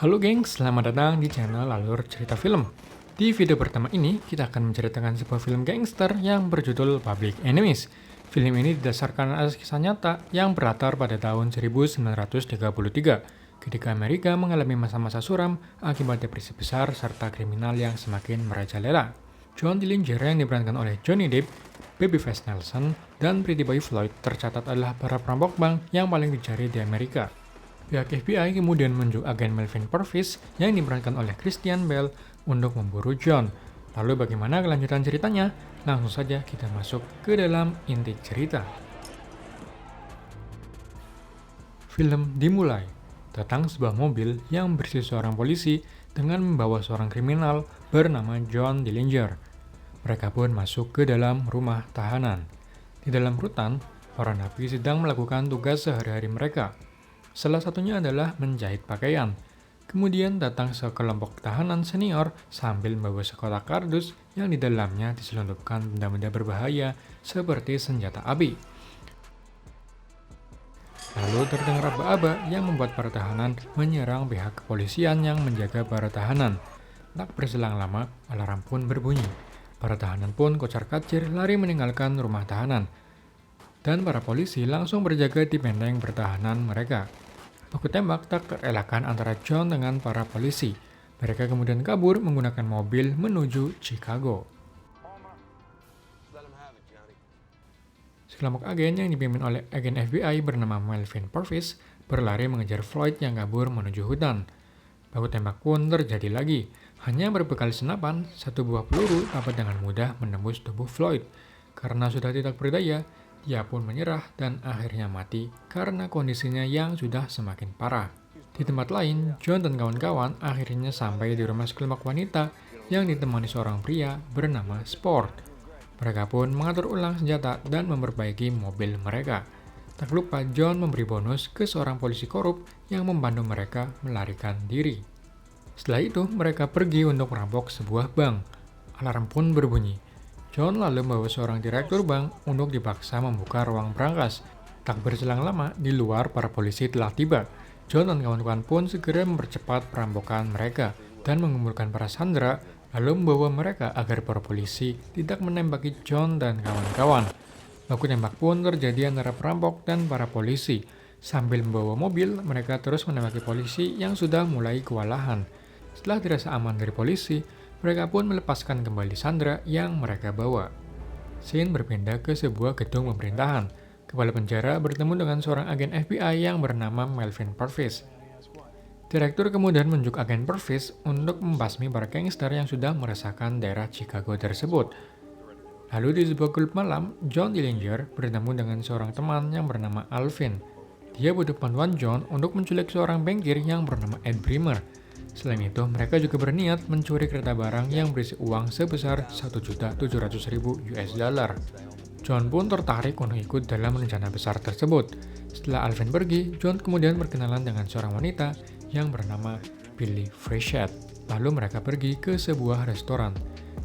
Halo geng, selamat datang di channel Alur Cerita Film. Di video pertama ini, kita akan menceritakan sebuah film gangster yang berjudul Public Enemies. Film ini didasarkan atas kisah nyata yang berlatar pada tahun 1933, ketika Amerika mengalami masa-masa suram akibat depresi besar serta kriminal yang semakin merajalela. John Dillinger yang diperankan oleh Johnny Depp, Babyface Nelson, dan Pretty Boy Floyd tercatat adalah para perampok bank yang paling dicari di Amerika. Pihak FBI kemudian menunjuk agen Melvin Purvis yang diperankan oleh Christian Bale untuk memburu John. Lalu bagaimana kelanjutan ceritanya? Langsung saja kita masuk ke dalam inti cerita. Film dimulai tentang sebuah mobil yang berisi seorang polisi dengan membawa seorang kriminal bernama John Dillinger. Mereka pun masuk ke dalam rumah tahanan. Di dalam rutan, para napi sedang melakukan tugas sehari-hari mereka. Salah satunya adalah menjahit pakaian. Kemudian datang sekelompok tahanan senior sambil membawa sekotak kardus yang di dalamnya diselundupkan benda-benda berbahaya seperti senjata api. Lalu terdengar aba-aba yang membuat para tahanan menyerang pihak kepolisian yang menjaga para tahanan. Tak berselang lama, alarm pun berbunyi. Para tahanan pun kocar-kacir lari meninggalkan rumah tahanan. Dan para polisi langsung berjaga di benteng pertahanan mereka. Baku tembak tak terelakkan antara John dengan para polisi. Mereka kemudian kabur menggunakan mobil menuju Chicago. Sekelompok agen yang dipimpin oleh agen FBI bernama Melvin Purvis berlari mengejar Floyd yang kabur menuju hutan. Baku tembak pun terjadi lagi. Hanya berbekal senapan, satu buah peluru dapat dengan mudah menembus tubuh Floyd. Karena sudah tidak berdaya, dia pun menyerah dan akhirnya mati karena kondisinya yang sudah semakin parah. Di tempat lain, John dan kawan-kawan akhirnya sampai di rumah sekelompok wanita yang ditemani seorang pria bernama Sport. Mereka pun mengatur ulang senjata dan memperbaiki mobil mereka. Tak lupa John memberi bonus ke seorang polisi korup yang membantu mereka melarikan diri. Setelah itu, mereka pergi untuk merampok sebuah bank. Alarm pun berbunyi. John lalu membawa seorang direktur bank untuk dipaksa membuka ruang berangkas. Tak berselang lama, di luar para polisi telah tiba. John dan kawan-kawan pun segera mempercepat perampokan mereka dan mengumpulkan para sandera, lalu membawa mereka agar para polisi tidak menembaki John dan kawan-kawan. Baku tembak pun terjadi antara perampok dan para polisi. Sambil membawa mobil, mereka terus menembaki polisi yang sudah mulai kewalahan. Setelah dirasa aman dari polisi, mereka pun melepaskan kembali sandera yang mereka bawa. Scene berpindah ke sebuah gedung pemerintahan. Kepala penjara bertemu dengan seorang agen FBI yang bernama Melvin Purvis. Direktur kemudian menunjuk agen Purvis untuk membasmi para gangster yang sudah meresahkan daerah Chicago tersebut. Lalu di sebuah klub malam, John Dillinger bertemu dengan seorang teman yang bernama Alvin. Dia butuh bantuan John untuk menculik seorang bankir yang bernama Ed Bremer. Selain itu, mereka juga berniat mencuri kereta barang yang berisi uang sebesar 1.700.000 US dollar. John pun tertarik untuk ikut dalam rencana besar tersebut. Setelah Alvin pergi, John kemudian berkenalan dengan seorang wanita yang bernama Billy Frechette. Lalu mereka pergi ke sebuah restoran.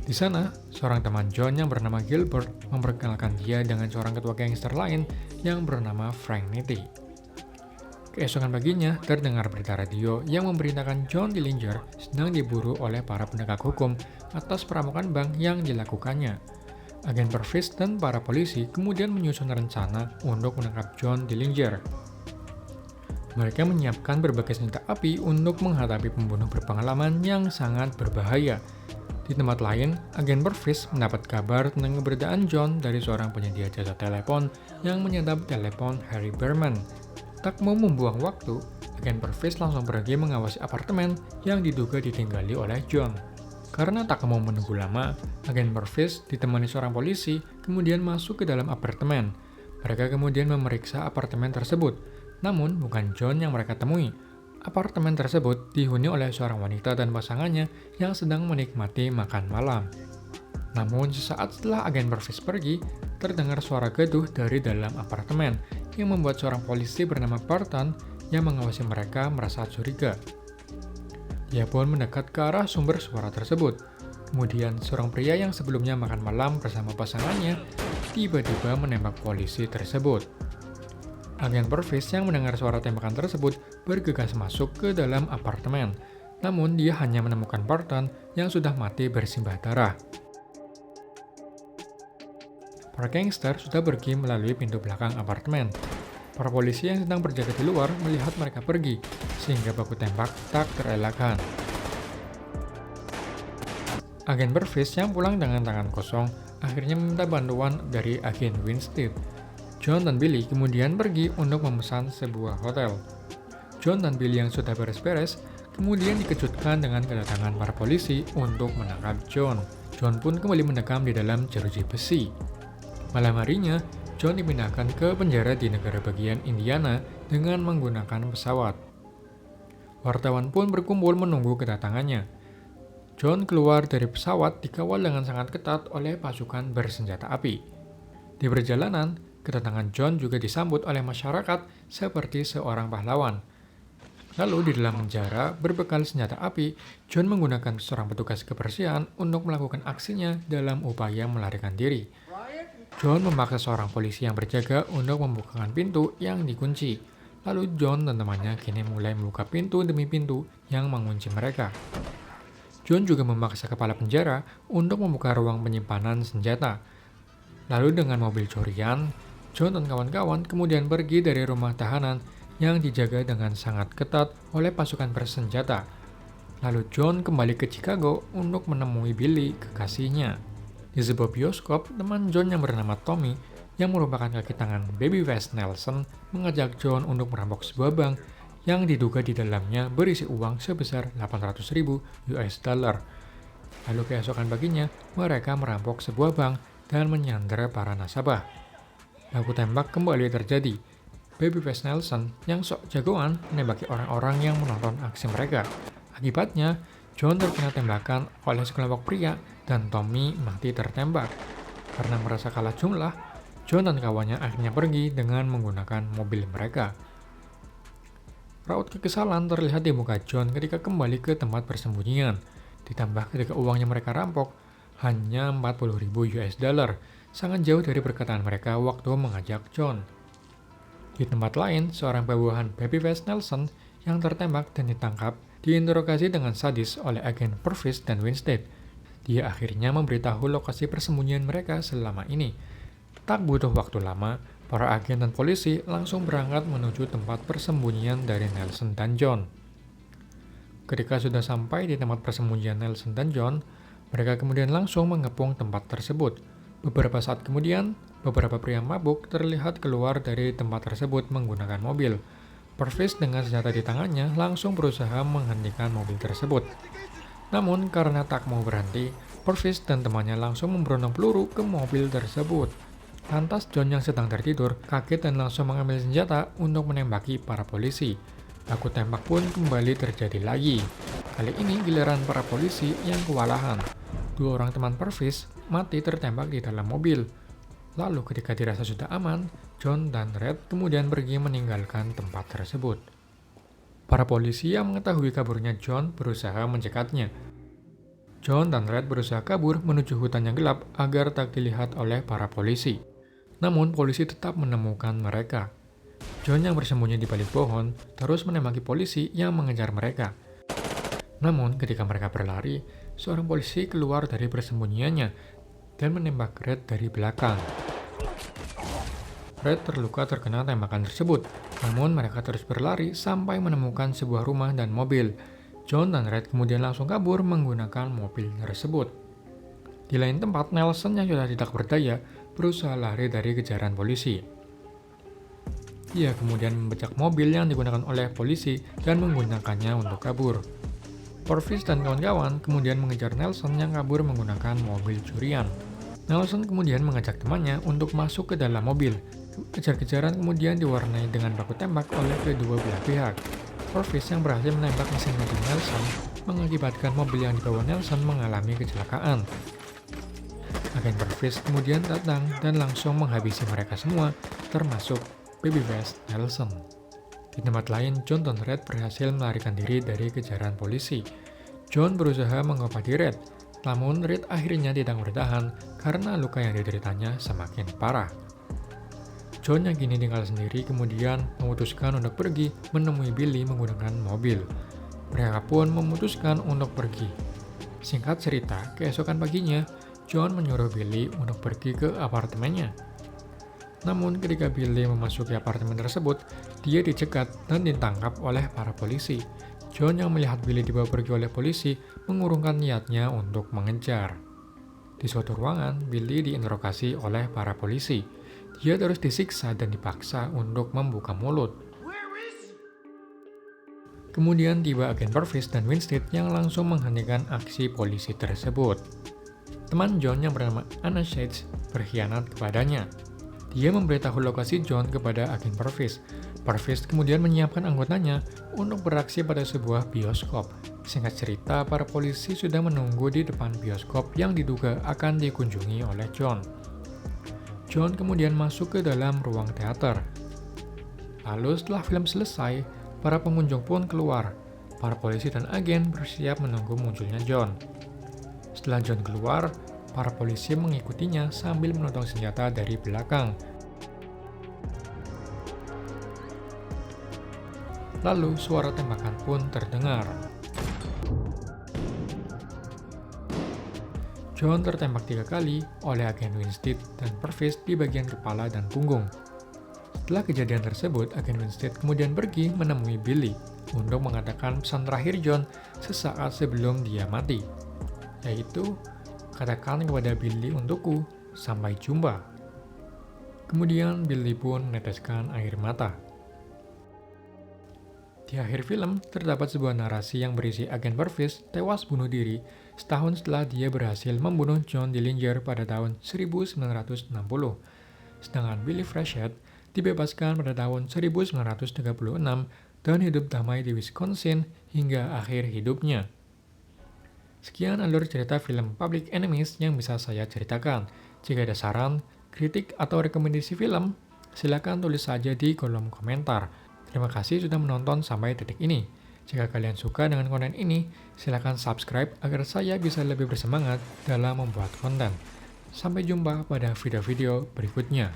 Di sana, seorang teman John yang bernama Gilbert memperkenalkan dia dengan seorang ketua gangster lain yang bernama Frank Nitti. Keesokan paginya, terdengar berita radio yang memberitakan John Dillinger sedang diburu oleh para penegak hukum atas perampokan bank yang dilakukannya. Agen Purvis dan para polisi kemudian menyusun rencana untuk menangkap John Dillinger. Mereka menyiapkan berbagai senjata api untuk menghadapi pembunuh berpengalaman yang sangat berbahaya. Di tempat lain, agen Purvis mendapat kabar tentang keberadaan John dari seorang penyedia jasa telepon yang menyadap telepon Harry Berman. Tak mau membuang waktu, agen Purvis langsung pergi mengawasi apartemen yang diduga ditinggali oleh John. Karena tak mau menunggu lama, agen Purvis ditemani seorang polisi kemudian masuk ke dalam apartemen. Mereka kemudian memeriksa apartemen tersebut, namun bukan John yang mereka temui. Apartemen tersebut dihuni oleh seorang wanita dan pasangannya yang sedang menikmati makan malam. Namun sesaat setelah agen Purvis pergi, terdengar suara gaduh dari dalam apartemen yang membuat seorang polisi bernama Barton yang mengawasi mereka merasa curiga. Dia pun mendekat ke arah sumber suara tersebut. Kemudian seorang pria yang sebelumnya makan malam bersama pasangannya tiba-tiba menembak polisi tersebut. Agen Purvis yang mendengar suara tembakan tersebut bergegas masuk ke dalam apartemen. Namun dia hanya menemukan Barton yang sudah mati bersimbah darah. Para gangster sudah pergi melalui pintu belakang apartemen. Para polisi yang sedang berjaga di luar melihat mereka pergi, sehingga baku tembak tak terelakkan. Agen Purvis yang pulang dengan tangan kosong akhirnya meminta bantuan dari agen Winstead. John dan Billy kemudian pergi untuk memesan sebuah hotel. John dan Billy yang sudah beres-beres kemudian dikejutkan dengan kedatangan para polisi untuk menangkap John. John pun kembali mendekam di dalam jeruji besi. Malam harinya, John dipindahkan ke penjara di negara bagian Indiana dengan menggunakan pesawat. Wartawan pun berkumpul menunggu kedatangannya. John keluar dari pesawat dikawal dengan sangat ketat oleh pasukan bersenjata api. Di perjalanan, kedatangan John juga disambut oleh masyarakat seperti seorang pahlawan. Lalu di dalam penjara, berbekal senjata api, John menggunakan seorang petugas kebersihan untuk melakukan aksinya dalam upaya melarikan diri. John memaksa seorang polisi yang berjaga untuk membukakan pintu yang dikunci. Lalu John dan temannya kini mulai membuka pintu demi pintu yang mengunci mereka. John juga memaksa kepala penjara untuk membuka ruang penyimpanan senjata. Lalu dengan mobil curian, John dan kawan-kawan kemudian pergi dari rumah tahanan yang dijaga dengan sangat ketat oleh pasukan bersenjata. Lalu John kembali ke Chicago untuk menemui Billy, kekasihnya. Di sebuah bioskop, teman John yang bernama Tommy, yang merupakan kaki tangan Baby West Nelson, mengajak John untuk merampok sebuah bank yang diduga di dalamnya berisi uang sebesar 800.000 US dollar. Lalu keesokan paginya, mereka merampok sebuah bank dan menyandera para nasabah. Baku tembak kembali terjadi. Baby West Nelson yang sok jagoan menembaki orang-orang yang menonton aksi mereka. Akibatnya, John terkena tembakan oleh sekelompok pria dan Tommy mati tertembak. Karena merasa kalah jumlah, John dan kawannya akhirnya pergi dengan menggunakan mobil mereka. Raut kekesalan terlihat di muka John ketika kembali ke tempat persembunyian. Ditambah ketika uang yang mereka rampok hanya 40.000 US dollar, sangat jauh dari perkataan mereka waktu mengajak John. Di tempat lain, seorang bawahan Baby West Nelson yang tertembak dan ditangkap diinterogasi dengan sadis oleh agen Purvis dan Winstead. Dia akhirnya memberitahu lokasi persembunyian mereka selama ini. Tak butuh waktu lama, para agen dan polisi langsung berangkat menuju tempat persembunyian dari Nelson dan John. Ketika sudah sampai di tempat persembunyian Nelson dan John, mereka kemudian langsung mengepung tempat tersebut. Beberapa saat kemudian, beberapa pria mabuk terlihat keluar dari tempat tersebut menggunakan mobil. Purvis dengan senjata di tangannya langsung berusaha menghentikan mobil tersebut. Namun karena tak mau berhenti, Purvis dan temannya langsung memberondong peluru ke mobil tersebut. Lantas John yang sedang tertidur kaget dan langsung mengambil senjata untuk menembaki para polisi. Baku tembak pun kembali terjadi lagi. Kali ini giliran para polisi yang kewalahan. Dua orang teman Purvis mati tertembak di dalam mobil. Lalu ketika dirasa sudah aman, John dan Red kemudian pergi meninggalkan tempat tersebut. Para polisi yang mengetahui kaburnya John berusaha mencekatnya. John dan Red berusaha kabur menuju hutan yang gelap agar tak dilihat oleh para polisi. Namun polisi tetap menemukan mereka. John yang bersembunyi di balik pohon terus menembaki polisi yang mengejar mereka. Namun ketika mereka berlari, seorang polisi keluar dari persembunyiannya dan menembak Red dari belakang. Red terluka terkena tembakan tersebut, namun mereka terus berlari sampai menemukan sebuah rumah dan mobil. John dan Red kemudian langsung kabur menggunakan mobil tersebut. Di lain tempat, Nelson yang sudah tidak berdaya berusaha lari dari kejaran polisi. Ia kemudian membajak mobil yang digunakan oleh polisi dan menggunakannya untuk kabur. Purvis dan kawan-kawan kemudian mengejar Nelson yang kabur menggunakan mobil curian. Nelson kemudian mengajak temannya untuk masuk ke dalam mobil. Kejar-kejaran kemudian diwarnai dengan baku tembak oleh kedua belah pihak. Purvis yang berhasil menembak mesin mobil Nelson mengakibatkan mobil yang dibawa Nelson mengalami kecelakaan. Agen Purvis kemudian datang dan langsung menghabisi mereka semua, termasuk Baby West Nelson. Di tempat lain, John dan Red berhasil melarikan diri dari kejaran polisi. John berusaha mengobati Red, namun Red akhirnya tidak bertahan karena luka yang dideritanya semakin parah. John yang kini tinggal sendiri kemudian memutuskan untuk pergi menemui Billy menggunakan mobil. Mereka pun memutuskan untuk pergi. Singkat cerita, keesokan paginya, John menyuruh Billy untuk pergi ke apartemennya. Namun ketika Billy memasuki apartemen tersebut, dia dicegat dan ditangkap oleh para polisi. John yang melihat Billy dibawa pergi oleh polisi mengurungkan niatnya untuk mengejar. Di suatu ruangan, Billy diinterogasi oleh para polisi. Dia terus disiksa dan dipaksa untuk membuka mulut. Kemudian tiba agen Purvis dan Winstead yang langsung menghentikan aksi polisi tersebut. Teman John yang bernama Anna Shades berkhianat kepadanya. Dia memberitahu lokasi John kepada agen Purvis. Purvis kemudian menyiapkan anggotanya untuk beraksi pada sebuah bioskop. Singkat cerita, para polisi sudah menunggu di depan bioskop yang diduga akan dikunjungi oleh John. John kemudian masuk ke dalam ruang teater. Lalu setelah film selesai, para pengunjung pun keluar. Para polisi dan agen bersiap menunggu munculnya John. Setelah John keluar, para polisi mengikutinya sambil menodong senjata dari belakang. Lalu suara tembakan pun terdengar. John tertembak 3 kali oleh agen Winstead dan Purvis di bagian kepala dan punggung. Setelah kejadian tersebut, agen Winstead kemudian pergi menemui Billy untuk mengatakan pesan terakhir John sesaat sebelum dia mati, yaitu, "Katakan kepada Billy untukku, sampai jumpa." Kemudian Billy pun meneteskan air mata. Di akhir film, terdapat sebuah narasi yang berisi agen Purvis tewas bunuh diri setahun setelah dia berhasil membunuh John Dillinger pada tahun 1960. Sedangkan Billy Frechette dibebaskan pada tahun 1936 dan hidup damai di Wisconsin hingga akhir hidupnya. Sekian alur cerita film Public Enemies yang bisa saya ceritakan. Jika ada saran, kritik, atau rekomendasi film, silakan tulis saja di kolom komentar. Terima kasih sudah menonton sampai detik ini. Jika kalian suka dengan konten ini, silakan subscribe agar saya bisa lebih bersemangat dalam membuat konten. Sampai jumpa pada video-video berikutnya.